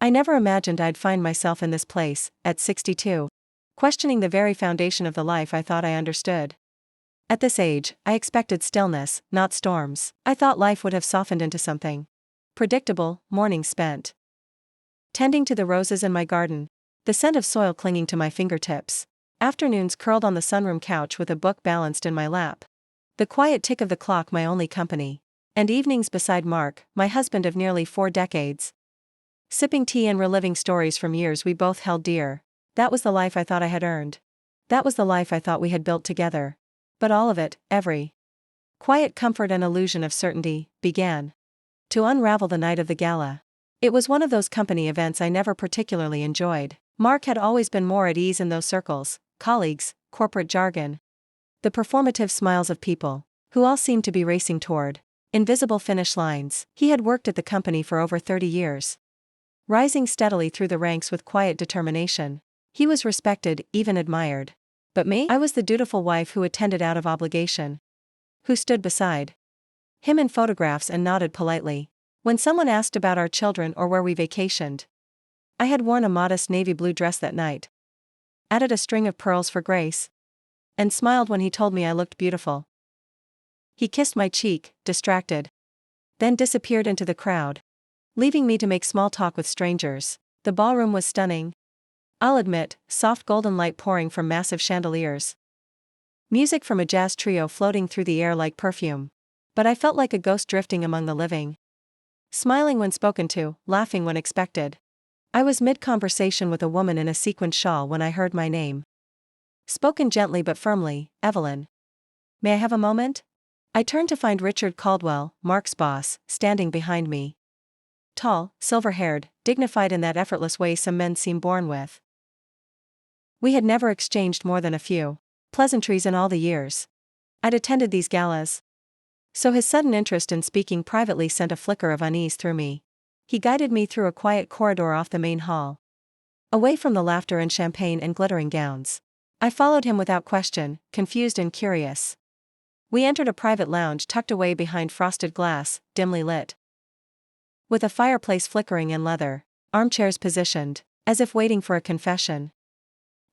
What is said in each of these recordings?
I never imagined I'd find myself in this place, at 62. Questioning the very foundation of the life I thought I understood. At this age, I expected stillness, not storms. I thought life would have softened into something predictable, mornings spent tending to the roses in my garden, the scent of soil clinging to my fingertips, afternoons curled on the sunroom couch with a book balanced in my lap, the quiet tick of the clock my only company, and evenings beside Mark, my husband of nearly 4 decades, sipping tea and reliving stories from years we both held dear. That was the life I thought I had earned. That was the life I thought we had built together. But all of it, every quiet comfort and illusion of certainty, began to unravel the night of the gala. It was one of those company events I never particularly enjoyed. Mark had always been more at ease in those circles, colleagues, corporate jargon, the performative smiles of people, who all seemed to be racing toward invisible finish lines. He had worked at the company for over 30 years. Rising steadily through the ranks with quiet determination. He was respected, even admired. But me? I was the dutiful wife who attended out of obligation. Who stood beside him in photographs and nodded politely when someone asked about our children or where we vacationed. I had worn a modest navy blue dress that night, added a string of pearls for grace, and smiled when he told me I looked beautiful. He kissed my cheek, distracted, then disappeared into the crowd, leaving me to make small talk with strangers. The ballroom was stunning. I'll admit, soft golden light pouring from massive chandeliers. Music from a jazz trio floating through the air like perfume. But I felt like a ghost drifting among the living. Smiling when spoken to, laughing when expected. I was mid-conversation with a woman in a sequined shawl when I heard my name. Spoken gently but firmly, Evelyn. May I have a moment? I turned to find Richard Caldwell, Mark's boss, standing behind me. Tall, silver-haired, dignified in that effortless way some men seem born with. We had never exchanged more than a few pleasantries in all the years I'd attended these galas. So his sudden interest in speaking privately sent a flicker of unease through me. He guided me through a quiet corridor off the main hall, away from the laughter and champagne and glittering gowns. I followed him without question, confused and curious. We entered a private lounge tucked away behind frosted glass, dimly lit, with a fireplace flickering and leather armchairs positioned, as if waiting for a confession.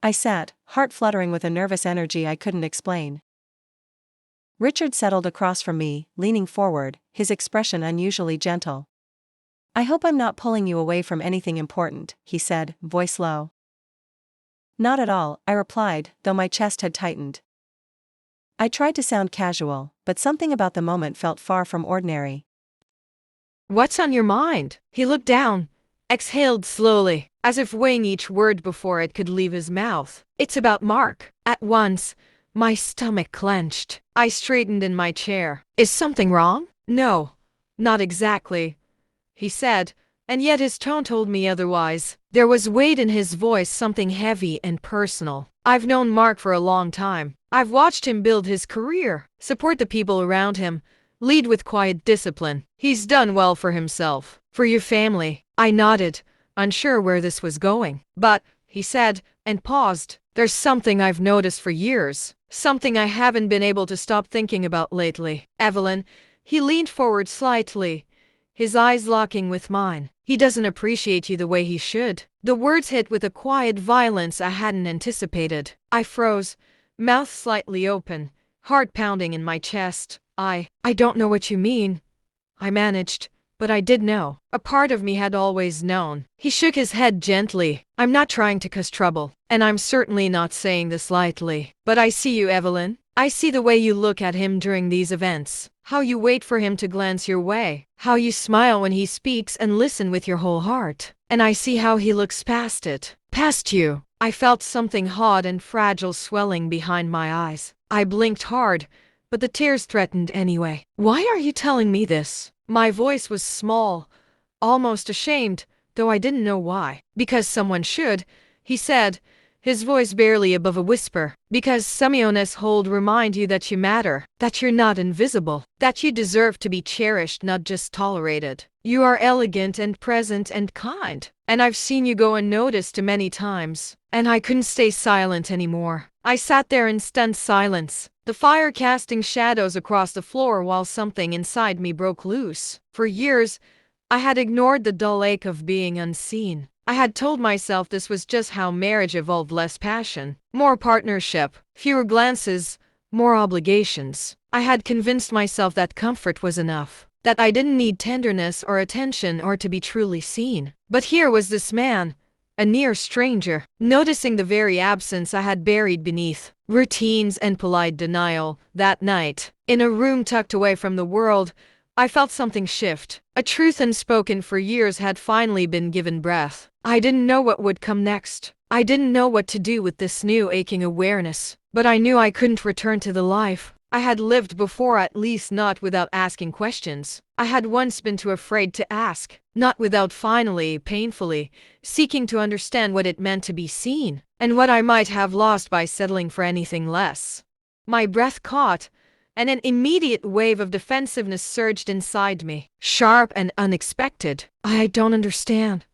I sat, heart fluttering with a nervous energy I couldn't explain. Richard settled across from me, leaning forward, his expression unusually gentle. I hope I'm not pulling you away from anything important, he said, voice low. Not at all, I replied, though my chest had tightened. I tried to sound casual, but something about the moment felt far from ordinary. What's on your mind? He looked down, exhaled slowly, as if weighing each word before it could leave his mouth. It's about Mark. At once, my stomach clenched. I straightened in my chair. Is something wrong? No, not exactly, he said, and yet his tone told me otherwise. There was weight in his voice, something heavy and personal. I've known Mark for a long time. I've watched him build his career, support the people around him, lead with quiet discipline. He's done well for himself. For your family. I nodded, unsure where this was going. But, he said, and paused, there's something I've noticed for years. Something I haven't been able to stop thinking about lately. Evelyn, he leaned forward slightly, his eyes locking with mine. He doesn't appreciate you the way he should. The words hit with a quiet violence I hadn't anticipated. I froze, mouth slightly open, heart pounding in my chest. I don't know what you mean, I managed, but I did know. A part of me had always known. He shook his head gently. I'm not trying to cause trouble, and I'm certainly not saying this lightly. But I see you, Evelyn. I see the way you look at him during these events. How you wait for him to glance your way. How you smile when he speaks and listen with your whole heart. And I see how he looks past it. Past you. I felt something hot and fragile swelling behind my eyes. I blinked hard, but the tears threatened anyway. Why are you telling me this? My voice was small, almost ashamed, though I didn't know why. Because someone should, he said, his voice barely above a whisper. Because Semyones hold remind you that you matter, that you're not invisible, that you deserve to be cherished, not just tolerated. You are elegant and present and kind, and I've seen you go unnoticed many times. And I couldn't stay silent anymore. I sat there in stunned silence, the fire casting shadows across the floor while something inside me broke loose. For years, I had ignored the dull ache of being unseen. I had told myself this was just how marriage evolved: less passion, more partnership, fewer glances, more obligations. I had convinced myself that comfort was enough, that I didn't need tenderness or attention or to be truly seen. But here was this man, a near stranger, noticing the very absence I had buried beneath routines and polite denial. That night, in a room tucked away from the world, I felt something shift. A truth unspoken for years had finally been given breath. I didn't know what would come next. I didn't know what to do with this new aching awareness. But I knew I couldn't return to the life I had lived before, at least not without asking questions I had once been too afraid to ask, not without finally, painfully, seeking to understand what it meant to be seen, and what I might have lost by settling for anything less. My breath caught, and an immediate wave of defensiveness surged inside me, sharp and unexpected. "I don't understand,"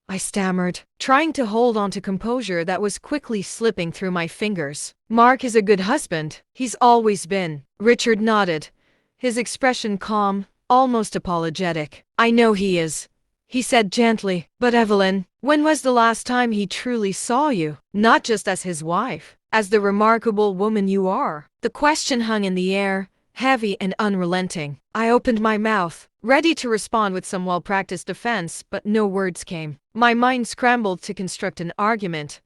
I stammered, trying to hold on to composure that was quickly slipping through my fingers. "Mark is a good husband. He's always been." Richard nodded, his expression calm, almost apologetic. "I know he is," he said gently. "But Evelyn, when was the last time he truly saw you? Not just as his wife, as the remarkable woman you are?" The question hung in the air, heavy and unrelenting. I opened my mouth, ready to respond with some well-practiced defense, but no words came. My mind scrambled to construct an argument,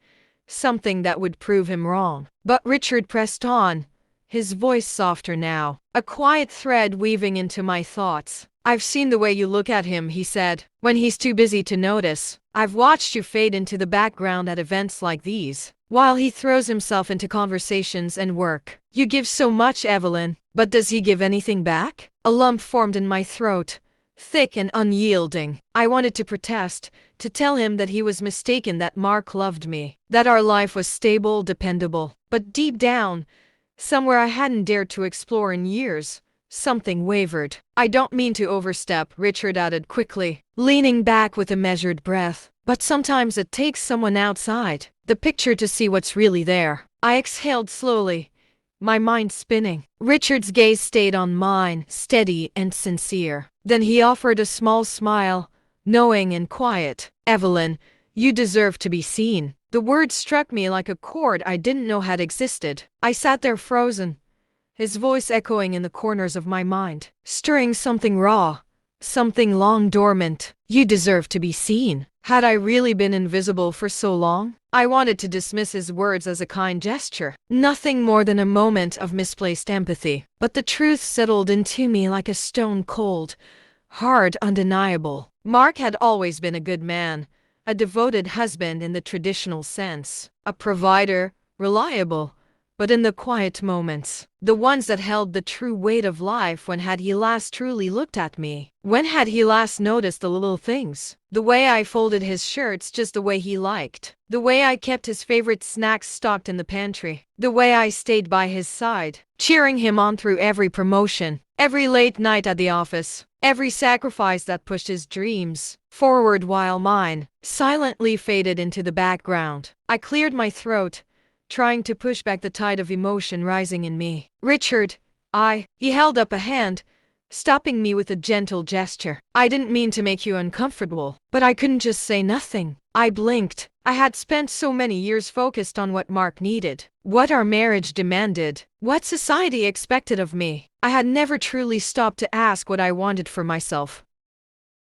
something that would prove him wrong. But Richard pressed on, his voice softer now, a quiet thread weaving into my thoughts. "I've seen the way you look at him," he said, "when he's too busy to notice. I've watched you fade into the background at events like these, while he throws himself into conversations and work. You give so much, Evelyn, but does he give anything back?" A lump formed in my throat, thick and unyielding. I wanted to protest, to tell him that he was mistaken, that Mark loved me, that our life was stable, dependable. But deep down, somewhere I hadn't dared to explore in years, something wavered. "I don't mean to overstep," Richard added quickly, leaning back with a measured breath. "But sometimes it takes someone outside the picture to see what's really there." I exhaled slowly, my mind spinning. Richard's gaze stayed on mine, steady and sincere. Then he offered a small smile, knowing and quiet. "Evelyn, you deserve to be seen." The word struck me like a chord I didn't know had existed. I sat there frozen, his voice echoing in the corners of my mind, stirring something raw, something long dormant. "You deserve to be seen." Had I really been invisible for so long? I wanted to dismiss his words as a kind gesture, nothing more than a moment of misplaced empathy. But the truth settled into me like a stone cold, hard, undeniable. Mark had always been a good man, a devoted husband in the traditional sense, a provider, reliable. But in the quiet moments, the ones that held the true weight of life, when had he last truly looked at me? When had he last noticed the little things? The way I folded his shirts just the way he liked. The way I kept his favorite snacks stocked in the pantry. The way I stayed by his side, cheering him on through every promotion, every late night at the office, every sacrifice that pushed his dreams forward while mine silently faded into the background. I cleared my throat, trying to push back the tide of emotion rising in me. "Richard, He held up a hand, stopping me with a gentle gesture. "I didn't mean to make you uncomfortable, but I couldn't just say nothing." I blinked. I had spent so many years focused on what Mark needed, what our marriage demanded, what society expected of me. I had never truly stopped to ask what I wanted for myself.